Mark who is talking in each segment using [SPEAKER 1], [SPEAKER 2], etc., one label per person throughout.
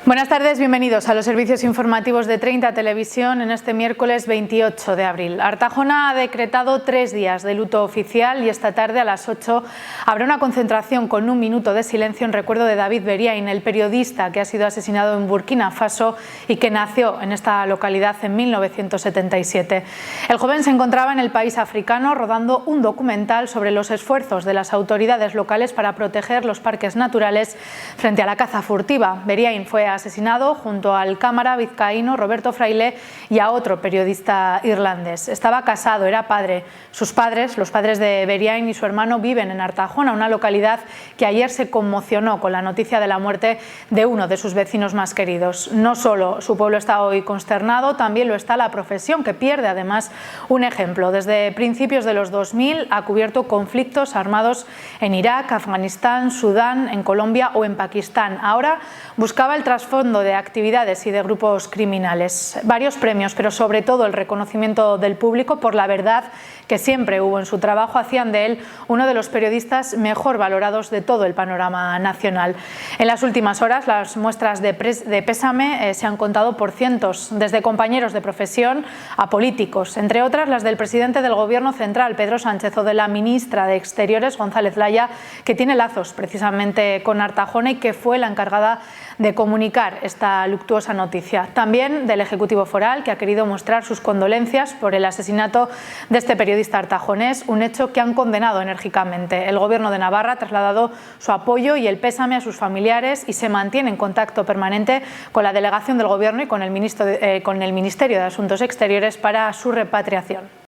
[SPEAKER 1] Buenas tardes, bienvenidos a los servicios informativos de 30 Televisión en este miércoles 28 de abril. Artajona ha decretado 3 días de luto oficial y esta tarde a las 8 habrá una concentración con 1 minuto de silencio en recuerdo de David Beriain, el periodista que ha sido asesinado en Burkina Faso y que nació en esta localidad en 1977. El joven se encontraba en el país africano rodando un documental sobre los esfuerzos de las autoridades locales para proteger los parques naturales frente a la caza furtiva. Beriain fue asesinado junto al cámara vizcaíno Roberto Fraile y a otro periodista irlandés. Estaba casado, era padre. Sus padres, los padres de Beriain y su hermano, viven en Artajona, una localidad que ayer se conmocionó con la noticia de la muerte de uno de sus vecinos más queridos. No solo su pueblo está hoy consternado, también lo está la profesión, que pierde además un ejemplo. Desde principios de los 2000 ha cubierto conflictos armados en Irak, Afganistán, Sudán, en Colombia o en Pakistán. Ahora buscaba el trasfondo de actividades y de grupos criminales. Varios premios, pero sobre todo el reconocimiento del público por la verdad que siempre hubo en su trabajo, hacían de él uno de los periodistas mejor valorados de todo el panorama nacional. En las últimas horas las muestras de pésame se han contado por cientos, desde compañeros de profesión a políticos, entre otras las del presidente del Gobierno central, Pedro Sánchez, o de la ministra de Exteriores, González Laya, que tiene lazos precisamente con Artajona y que fue la encargada de comunicar esta luctuosa noticia. También del Ejecutivo Foral, que ha querido mostrar sus condolencias por el asesinato de este periodista artajonés, un hecho que han condenado enérgicamente. El Gobierno de Navarra ha trasladado su apoyo y el pésame a sus familiares y se mantiene en contacto permanente con la delegación del Gobierno y con el Ministerio de Asuntos Exteriores para su repatriación.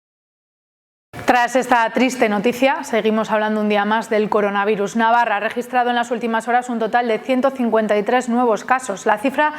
[SPEAKER 1] Tras esta triste noticia, seguimos hablando un día más del coronavirus. Navarra ha registrado en las últimas horas un total de 153 nuevos casos. La cifra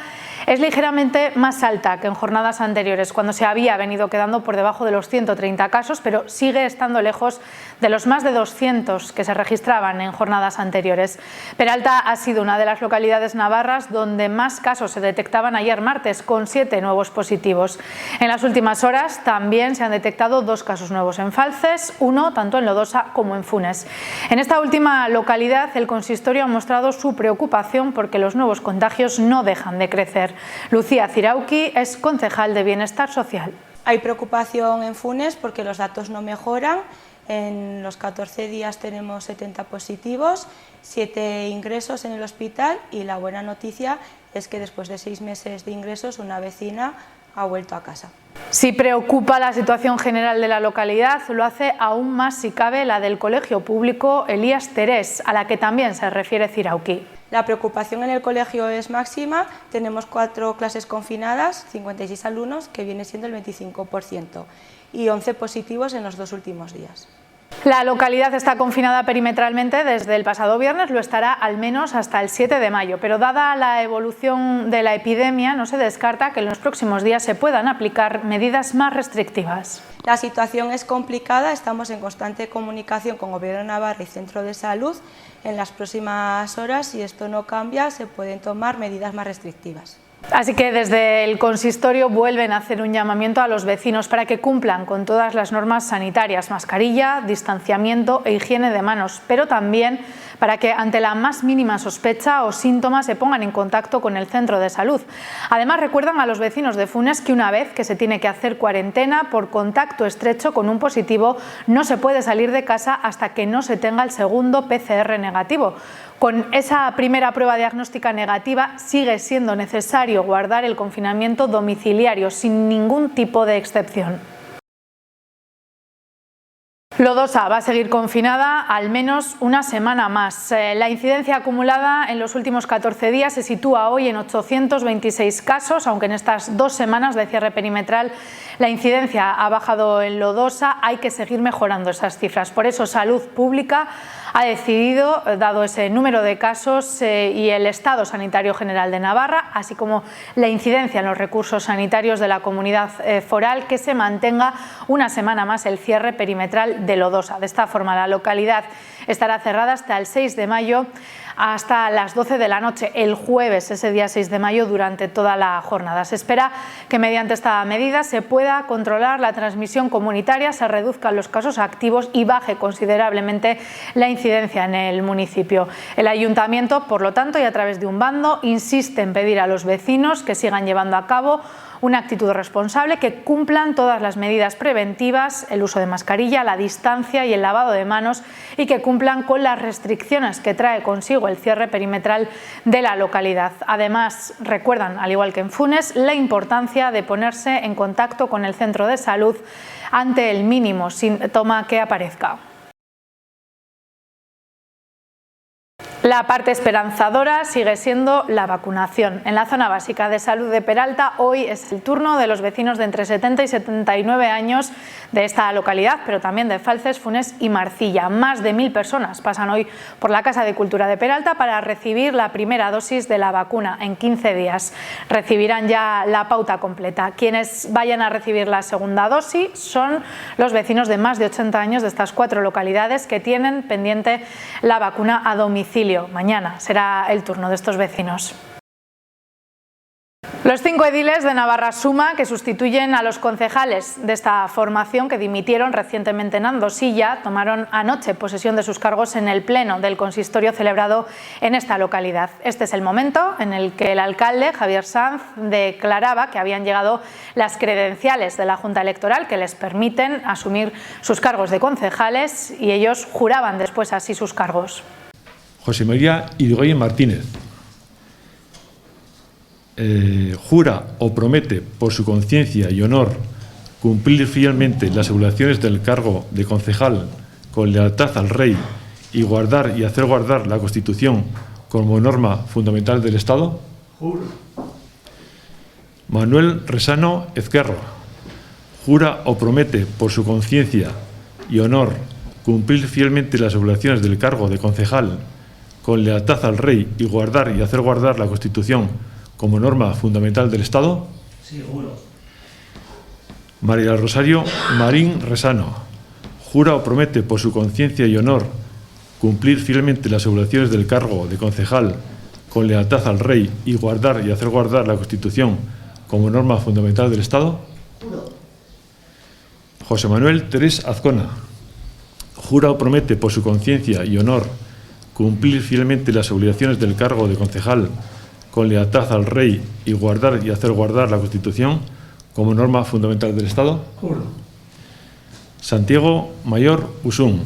[SPEAKER 1] es ligeramente más alta que en jornadas anteriores, cuando se había venido quedando por debajo de los 130 casos, pero sigue estando lejos de los más de 200 que se registraban en jornadas anteriores. Peralta ha sido una de las localidades navarras donde más casos se detectaban ayer martes, con 7 nuevos positivos. En las últimas horas también se han detectado 2 casos nuevos en Falces, uno tanto en Lodosa como en Funes. En esta última localidad el consistorio ha mostrado su preocupación porque los nuevos contagios no dejan de crecer. Lucía Cirauqui es concejal de Bienestar Social.
[SPEAKER 2] Hay preocupación en Funes porque los datos no mejoran. En los 14 días tenemos 70 positivos, 7 ingresos en el hospital y la buena noticia es que después de 6 meses de ingresos una vecina ha vuelto a casa.
[SPEAKER 1] Si preocupa la situación general de la localidad, lo hace aún más si cabe la del colegio público Elías Terés, a la que también se refiere Cirauqui.
[SPEAKER 2] La preocupación en el colegio es máxima, tenemos 4 clases confinadas, 56 alumnos, que viene siendo el 25%, y 11 positivos en los 2 últimos días.
[SPEAKER 1] La localidad está confinada perimetralmente desde el pasado viernes, lo estará al menos hasta el 7 de mayo, pero dada la evolución de la epidemia no se descarta que en los próximos días se puedan aplicar medidas más restrictivas.
[SPEAKER 2] La situación es complicada, estamos en constante comunicación con Gobierno de Navarra y Centro de Salud. En las próximas horas, si esto no cambia, se pueden tomar medidas más restrictivas.
[SPEAKER 1] Así que desde el consistorio vuelven a hacer un llamamiento a los vecinos para que cumplan con todas las normas sanitarias, mascarilla, distanciamiento e higiene de manos, pero también para que ante la más mínima sospecha o síntoma se pongan en contacto con el centro de salud. Además recuerdan a los vecinos de Funes que una vez que se tiene que hacer cuarentena por contacto estrecho con un positivo, no se puede salir de casa hasta que no se tenga el segundo PCR negativo. Con esa primera prueba diagnóstica negativa sigue siendo necesario guardar el confinamiento domiciliario sin ningún tipo de excepción. Lodosa va a seguir confinada al menos una semana más. La incidencia acumulada en los últimos 14 días se sitúa hoy en 826 casos, aunque en estas 2 semanas de cierre perimetral la incidencia ha bajado en Lodosa. Hay que seguir mejorando esas cifras. Por eso Salud Pública ha decidido, dado ese número de casos y el estado sanitario general de Navarra, así como la incidencia en los recursos sanitarios de la comunidad foral, que se mantenga una semana más el cierre perimetral de Lodosa. De esta forma, la localidad estará cerrada hasta el 6 de mayo hasta las 12 de la noche, el jueves, ese día 6 de mayo, durante toda la jornada. Se espera que mediante esta medida se pueda controlar la transmisión comunitaria, se reduzcan los casos activos y baje considerablemente la incidencia en el municipio. El ayuntamiento, por lo tanto, y a través de un bando, insiste en pedir a los vecinos que sigan llevando a cabo una actitud responsable, que cumplan todas las medidas preventivas, el uso de mascarilla, la distancia y el lavado de manos, y que cumplan con las restricciones que trae consigo el cierre perimetral de la localidad. Además, recuerdan, al igual que en Funes, la importancia de ponerse en contacto con el centro de salud ante el mínimo síntoma que aparezca. La parte esperanzadora sigue siendo la vacunación. En la zona básica de salud de Peralta, hoy es el turno de los vecinos de entre 70 y 79 años de esta localidad, pero también de Falces, Funes y Marcilla. Más de 1000 personas pasan hoy por la Casa de Cultura de Peralta para recibir la primera dosis de la vacuna. En 15 días recibirán ya la pauta completa. Quienes vayan a recibir la segunda dosis son los vecinos de más de 80 años de estas 4 localidades que tienen pendiente la vacuna a domicilio. Mañana será el turno de estos vecinos. Los 5 ediles de Navarra Suma, que sustituyen a los concejales de esta formación que dimitieron recientemente en Andosilla, tomaron anoche posesión de sus cargos en el pleno del consistorio celebrado en esta localidad. Este es el momento en el que el alcalde, Javier Sanz, declaraba que habían llegado las credenciales de la Junta Electoral que les permiten asumir sus cargos de concejales, y ellos juraban después así sus cargos.
[SPEAKER 3] José María Irigoyen Martínez jura o promete por su conciencia y honor cumplir fielmente las obligaciones del cargo de concejal con lealtad al Rey y guardar y hacer guardar la Constitución como norma fundamental del Estado. Juro. Manuel Resano Ezquerro jura o promete por su conciencia y honor cumplir fielmente las obligaciones del cargo de concejal con lealtad al Rey y guardar y hacer guardar la Constitución como norma fundamental del Estado.
[SPEAKER 4] Seguro.
[SPEAKER 3] María del Rosario Marín Resano jura o promete por su conciencia y honor cumplir fielmente las obligaciones del cargo de concejal con lealtad al Rey y guardar y hacer guardar la Constitución como norma fundamental del Estado.
[SPEAKER 4] Juro.
[SPEAKER 3] José Manuel Terés Azcona jura o promete por su conciencia y honor cumplir fielmente las obligaciones del cargo de concejal con lealtad al Rey y guardar y hacer guardar la Constitución como norma fundamental del Estado.
[SPEAKER 4] Juro.
[SPEAKER 3] Santiago Mayor Usún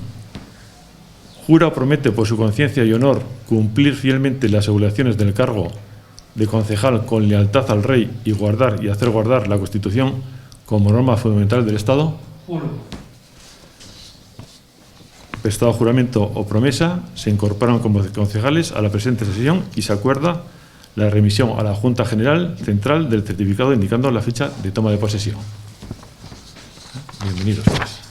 [SPEAKER 3] jura o promete por su conciencia y honor cumplir fielmente las obligaciones del cargo de concejal con lealtad al Rey y guardar y hacer guardar la Constitución como norma fundamental del Estado.
[SPEAKER 4] Juro.
[SPEAKER 3] Prestado juramento o promesa, se incorporan como concejales a la presente sesión y se acuerda la remisión a la Junta General Central del certificado indicando la fecha de toma de posesión. Bienvenidos, pues.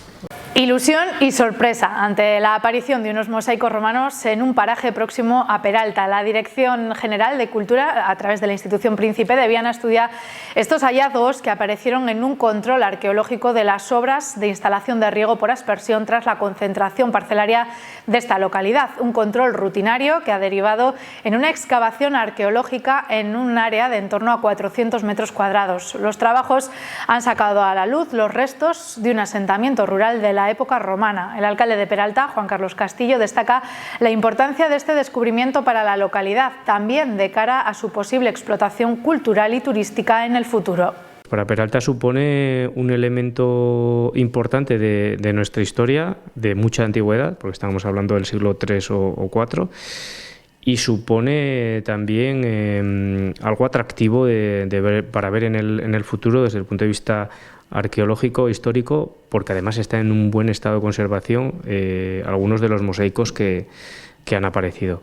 [SPEAKER 1] Ilusión y sorpresa ante la aparición de unos mosaicos romanos en un paraje próximo a Peralta. La Dirección General de Cultura, a través de la institución Príncipe de Viana, estudia estos hallazgos que aparecieron en un control arqueológico de las obras de instalación de riego por aspersión tras la concentración parcelaria de esta localidad. Un control rutinario que ha derivado en una excavación arqueológica en un área de en torno a 400 metros cuadrados. Los trabajos han sacado a la luz los restos de un asentamiento rural de la época romana. El alcalde de Peralta, Juan Carlos Castillo, destaca la importancia de este descubrimiento para la localidad, también de cara a su posible explotación cultural y turística en el futuro.
[SPEAKER 5] Para Peralta supone un elemento importante de nuestra historia, de mucha antigüedad, porque estamos hablando del siglo III o IV, y supone también algo atractivo para ver en el futuro desde el punto de vista arqueológico, histórico, porque además está en un buen estado de conservación algunos de los mosaicos que han aparecido.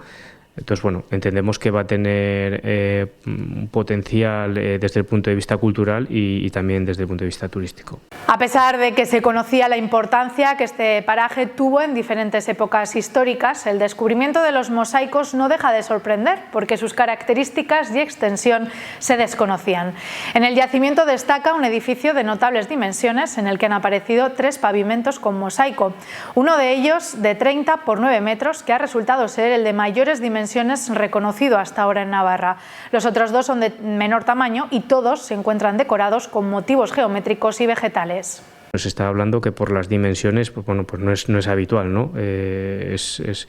[SPEAKER 5] Entonces, bueno, entendemos que va a tener un potencial desde el punto de vista cultural y también desde el punto de vista turístico.
[SPEAKER 1] A pesar de que se conocía la importancia que este paraje tuvo en diferentes épocas históricas, el descubrimiento de los mosaicos no deja de sorprender porque sus características y extensión se desconocían. En el yacimiento destaca un edificio de notables dimensiones en el que han aparecido 3 pavimentos con mosaico, uno de ellos de 30 por 9 metros que ha resultado ser el de mayores dimensiones reconocido hasta ahora en Navarra. Los otros 2 son de menor tamaño y todos se encuentran decorados con motivos geométricos y vegetales.
[SPEAKER 5] Se está hablando que por las dimensiones, pues bueno, pues no es habitual, ¿no? Es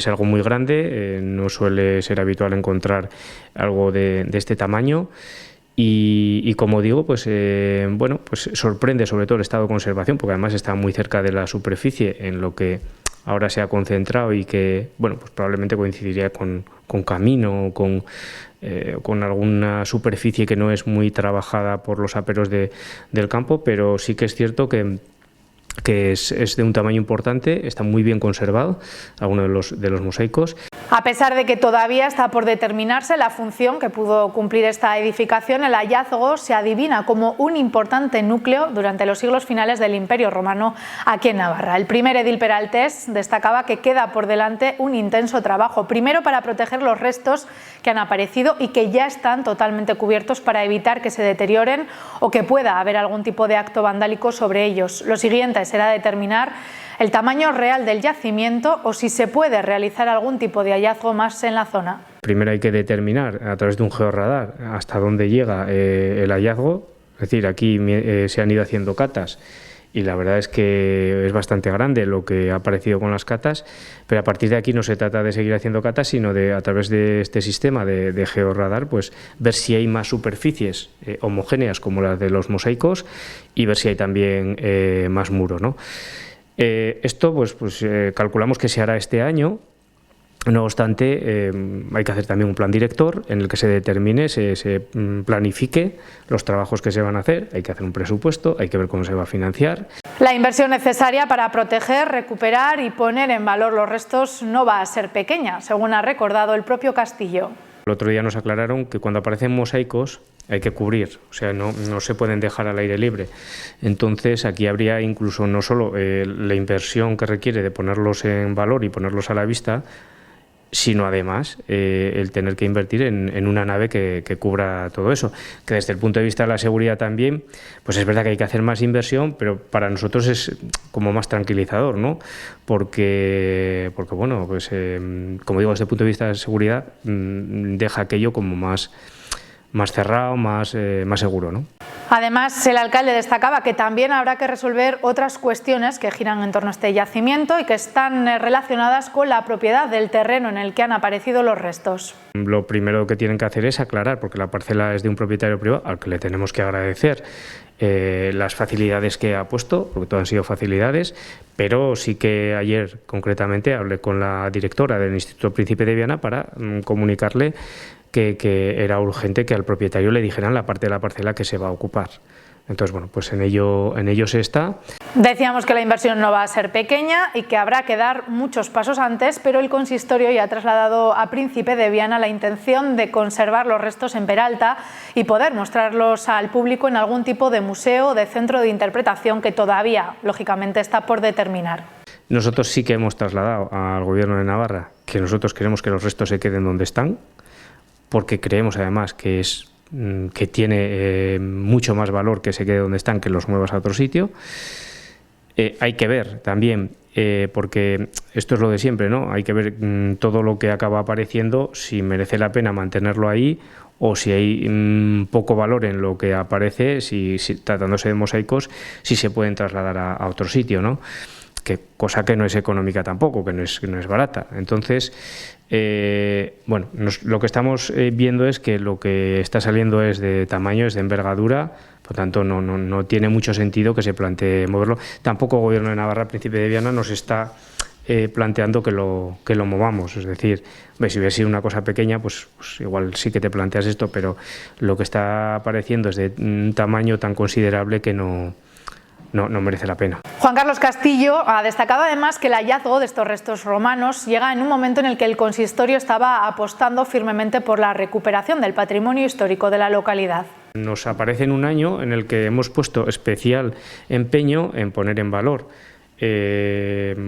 [SPEAKER 5] algo muy grande, no suele ser habitual encontrar algo de este tamaño. Y como digo, pues bueno, pues sorprende sobre todo el estado de conservación, porque además está muy cerca de la superficie en lo que ahora se ha concentrado y que, bueno, pues probablemente coincidiría con camino o con alguna superficie que no es muy trabajada por los aperos del campo, pero sí que es cierto que es de un tamaño importante, está muy bien conservado alguno de los mosaicos.
[SPEAKER 1] A pesar de que todavía está por determinarse la función que pudo cumplir esta edificación, el hallazgo se adivina como un importante núcleo durante los siglos finales del Imperio Romano aquí en Navarra. El primer edil peraltés destacaba que queda por delante un intenso trabajo, primero para proteger los restos que han aparecido y que ya están totalmente cubiertos para evitar que se deterioren o que pueda haber algún tipo de acto vandálico sobre ellos. Lo siguiente será determinar el tamaño real del yacimiento o si se puede realizar algún tipo de hallazgo más en la zona.
[SPEAKER 5] Primero hay que determinar a través de un georradar hasta dónde llega el hallazgo, es decir, aquí se han ido haciendo catas y la verdad es que es bastante grande lo que ha aparecido con las catas, pero a partir de aquí no se trata de seguir haciendo catas, sino de, a través de este sistema de georradar, pues ver si hay más superficies homogéneas como las de los mosaicos y ver si hay también más muro, ¿no? Esto pues calculamos que se hará este año. No obstante, hay que hacer también un plan director en el que se determine, se planifique los trabajos que se van a hacer, hay que hacer un presupuesto, hay que ver cómo se va a financiar.
[SPEAKER 1] La inversión necesaria para proteger, recuperar y poner en valor los restos no va a ser pequeña, según ha recordado el propio Castillo.
[SPEAKER 5] El otro día nos aclararon que cuando aparecen mosaicos hay que cubrir, o sea, no se pueden dejar al aire libre. Entonces aquí habría incluso no solo la inversión que requiere de ponerlos en valor y ponerlos a la vista, sino además el tener que invertir en una nave que cubra todo eso, que desde el punto de vista de la seguridad también, pues es verdad que hay que hacer más inversión, pero para nosotros es como más tranquilizador, ¿no? Porque bueno, pues como digo, desde el punto de vista de seguridad deja aquello como más cerrado, más seguro, ¿no?
[SPEAKER 1] Además, el alcalde destacaba que también habrá que resolver otras cuestiones que giran en torno a este yacimiento y que están relacionadas con la propiedad del terreno en el que han aparecido los restos.
[SPEAKER 5] Lo primero que tienen que hacer es aclarar, porque la parcela es de un propietario privado al que le tenemos que agradecer las facilidades que ha puesto, porque todas han sido facilidades, pero sí que ayer concretamente hablé con la directora del Instituto Príncipe de Viana para comunicarle que era urgente que al propietario le dijeran la parte de la parcela que se va a ocupar. Entonces, bueno, pues en ello se está.
[SPEAKER 1] Decíamos que la inversión no va a ser pequeña y que habrá que dar muchos pasos antes, pero el consistorio ya ha trasladado a Príncipe de Viana la intención de conservar los restos en Peralta y poder mostrarlos al público en algún tipo de museo o de centro de interpretación que todavía, lógicamente, está por determinar.
[SPEAKER 5] Nosotros sí que hemos trasladado al Gobierno de Navarra que nosotros queremos que los restos se queden donde están, porque creemos además que tiene mucho más valor que se quede donde están que los muevas a otro sitio. Hay que ver también, porque esto es lo de siempre, ¿no? Hay que ver todo lo que acaba apareciendo, si merece la pena mantenerlo ahí o si hay poco valor en lo que aparece, si tratándose de mosaicos, si se pueden trasladar a otro sitio, ¿no? Cosa que no es económica tampoco, que no es barata. Entonces, bueno, lo que estamos viendo es que lo que está saliendo es de tamaño, es de envergadura, por tanto no tiene mucho sentido que se plantee moverlo. Tampoco el Gobierno de Navarra, Príncipe de Viana, nos está planteando que lo movamos. Es decir, si hubiera sido una cosa pequeña, pues igual sí que te planteas esto, pero lo que está apareciendo es de un tamaño tan considerable que no merece la pena.
[SPEAKER 1] Juan Carlos Castillo ha destacado además que el hallazgo de estos restos romanos llega en un momento en el que el consistorio estaba apostando firmemente por la recuperación del patrimonio histórico de la localidad.
[SPEAKER 5] Nos aparece en un año en el que hemos puesto especial empeño en poner en valor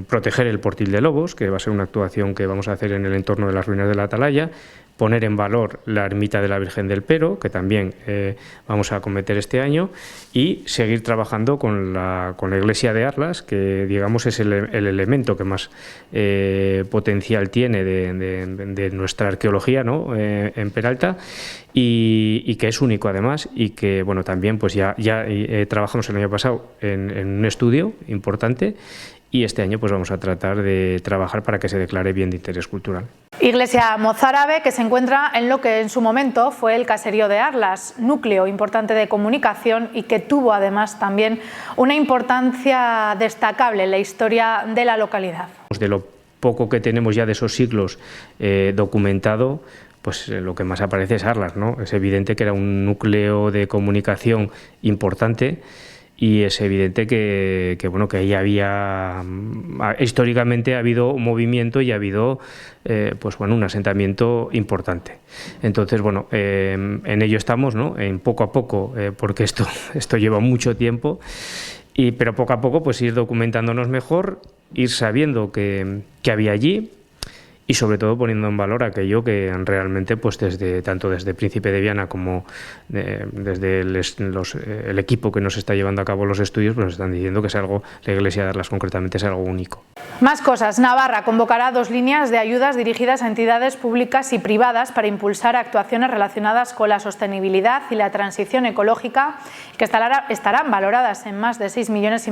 [SPEAKER 5] proteger el Portil de Lobos, que va a ser una actuación que vamos a hacer en el entorno de las ruinas de la Atalaya, poner en valor la ermita de la Virgen del Pero, que también vamos a acometer este año, y seguir trabajando con la iglesia de Arlas, que digamos es el elemento que más potencial tiene de nuestra arqueología, ¿no? En Peralta, y que es único además, y que bueno, también pues ya trabajamos el año pasado en un estudio importante, y este año pues vamos a tratar de trabajar para que se declare bien de interés cultural.
[SPEAKER 1] Iglesia mozárabe que se encuentra en lo que en su momento fue el caserío de Arlas, núcleo importante de comunicación y que tuvo además también una importancia destacable en la historia de la localidad.
[SPEAKER 5] De lo poco que tenemos ya de esos siglos documentado, pues lo que más aparece es Arlas, ¿no? Es evidente que era un núcleo de comunicación importante. Y es evidente que bueno, que ahí había, históricamente ha habido un movimiento y ha habido pues bueno, un asentamiento importante. Entonces, bueno, en ello estamos, ¿no? En poco a poco, porque esto lleva mucho tiempo, pero poco a poco pues ir documentándonos mejor, ir sabiendo que había allí, y sobre todo poniendo en valor aquello que realmente pues tanto desde Príncipe de Viana como desde el equipo que nos está llevando a cabo los estudios, pues nos están diciendo que es algo, la iglesia de Arlas concretamente es algo único.
[SPEAKER 1] Más cosas. Navarra convocará 2 líneas de ayudas dirigidas a entidades públicas y privadas para impulsar actuaciones relacionadas con la sostenibilidad y la transición ecológica, que estarán valoradas en más de 6,5 millones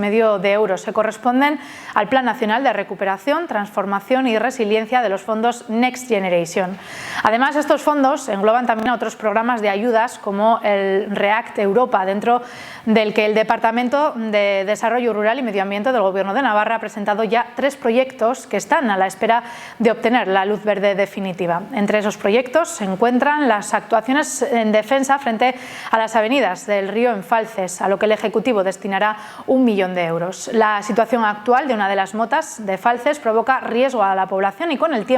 [SPEAKER 1] de euros. Se corresponden al Plan Nacional de Recuperación, Transformación y Resiliencia de los fondos Next Generation. Además, estos fondos engloban también a otros programas de ayudas como el REACT Europa, dentro del que el Departamento de Desarrollo Rural y Medio Ambiente del Gobierno de Navarra ha presentado ya 3 proyectos que están a la espera de obtener la luz verde definitiva. Entre esos proyectos se encuentran las actuaciones en defensa frente a las avenidas del río en Falces, a lo que el Ejecutivo destinará 1 millón de euros. La situación actual de una de las motas de Falces provoca riesgo a la población y con el tiempo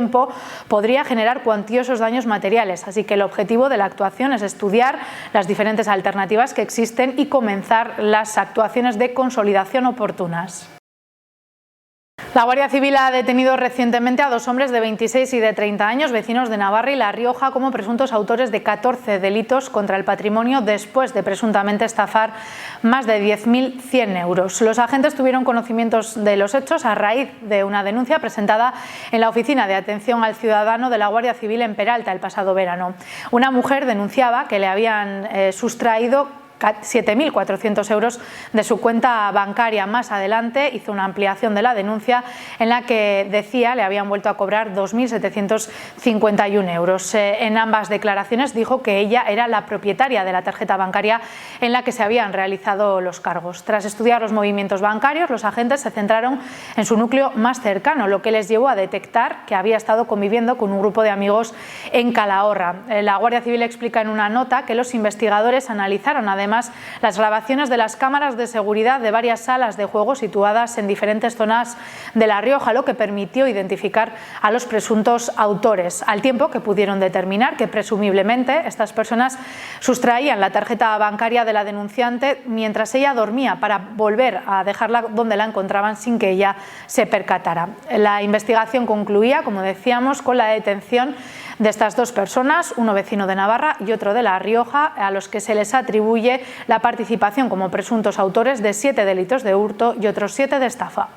[SPEAKER 1] podría generar cuantiosos daños materiales, así que el objetivo de la actuación es estudiar las diferentes alternativas que existen y comenzar las actuaciones de consolidación oportunas. La Guardia Civil ha detenido recientemente a 2 hombres de 26 y de 30 años, vecinos de Navarra y La Rioja, como presuntos autores de 14 delitos contra el patrimonio después de presuntamente estafar más de 10.100 euros. Los agentes tuvieron conocimientos de los hechos a raíz de una denuncia presentada en la Oficina de Atención al Ciudadano de la Guardia Civil en Peralta el pasado verano. Una mujer denunciaba que le habían sustraído 7.400 euros de su cuenta bancaria. Más adelante hizo una ampliación de la denuncia en la que decía le habían vuelto a cobrar 2.751 euros. En ambas declaraciones dijo que ella era la propietaria de la tarjeta bancaria en la que se habían realizado los cargos. Tras estudiar los movimientos bancarios, los agentes se centraron en su núcleo más cercano, lo que les llevó a detectar que había estado conviviendo con un grupo de amigos en Calahorra. La Guardia Civil explica en una nota que los investigadores analizaron además las grabaciones de las cámaras de seguridad de varias salas de juego situadas en diferentes zonas de La Rioja, lo que permitió identificar a los presuntos autores, al tiempo que pudieron determinar que presumiblemente estas personas sustraían la tarjeta bancaria de la denunciante mientras ella dormía para volver a dejarla donde la encontraban sin que ella se percatara. La investigación concluía, como decíamos, con la detención de estas 2 personas, uno vecino de Navarra y otro de La Rioja, a los que se les atribuye la participación como presuntos autores de 7 delitos de hurto y otros 7 de estafa.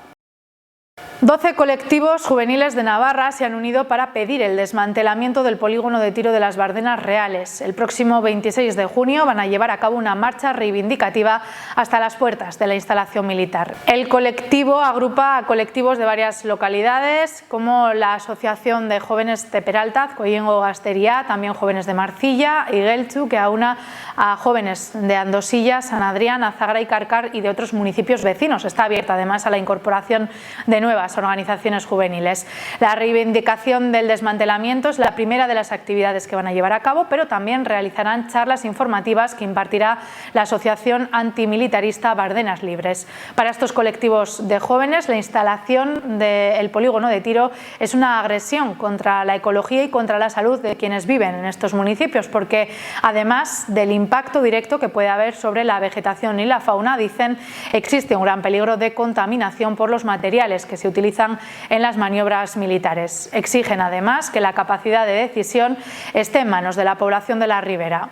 [SPEAKER 1] 12 colectivos juveniles de Navarra se han unido para pedir el desmantelamiento del polígono de tiro de las Bardenas Reales. El próximo 26 de junio van a llevar a cabo una marcha reivindicativa hasta las puertas de la instalación militar. El colectivo agrupa a colectivos de varias localidades, como la Asociación de Jóvenes de Peralta, Azcoyengo Gastería, también Jóvenes de Marcilla y Geltzu, que aúna a jóvenes de Andosilla, San Adrián, Azagra y Carcar y de otros municipios vecinos. Está abierta además a la incorporación de nuevas nuevas organizaciones juveniles. La reivindicación del desmantelamiento es la primera de las actividades que van a llevar a cabo, pero también realizarán charlas informativas que impartirá la Asociación Antimilitarista Bardenas Libres. Para estos colectivos de jóvenes, la instalación del polígono de tiro es una agresión contra la ecología y contra la salud de quienes viven en estos municipios, porque además del impacto directo que puede haber sobre la vegetación y la fauna, dicen, existe un gran peligro de contaminación por los materiales que se utilizan en las maniobras militares. Exigen además que la capacidad de decisión esté en manos de la población de la Ribera.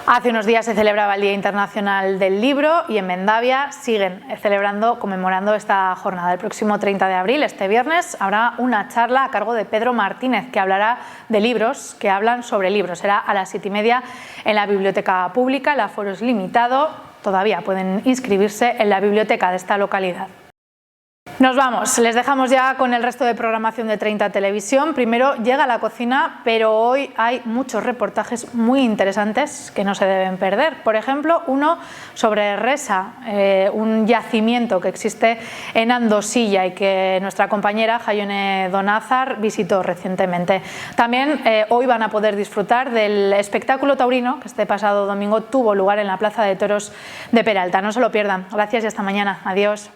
[SPEAKER 1] Hace unos días se celebraba el Día Internacional del Libro y en Mendavia siguen conmemorando esta jornada. El próximo 30 de abril, este viernes, habrá una charla a cargo de Pedro Martínez que hablará de libros que hablan sobre libros. Será a las 7:30 en la Biblioteca Pública. El aforo es limitado. Todavía pueden inscribirse en la biblioteca de esta localidad. Nos vamos, les dejamos ya con el resto de programación de 30 Televisión. Primero llega la cocina, pero hoy hay muchos reportajes muy interesantes que no se deben perder. Por ejemplo, uno sobre Resa, un yacimiento que existe en Andosilla y que nuestra compañera Jaione Donázar visitó recientemente. También hoy van a poder disfrutar del espectáculo taurino que este pasado domingo tuvo lugar en la Plaza de Toros de Peralta. No se lo pierdan. Gracias y hasta mañana. Adiós.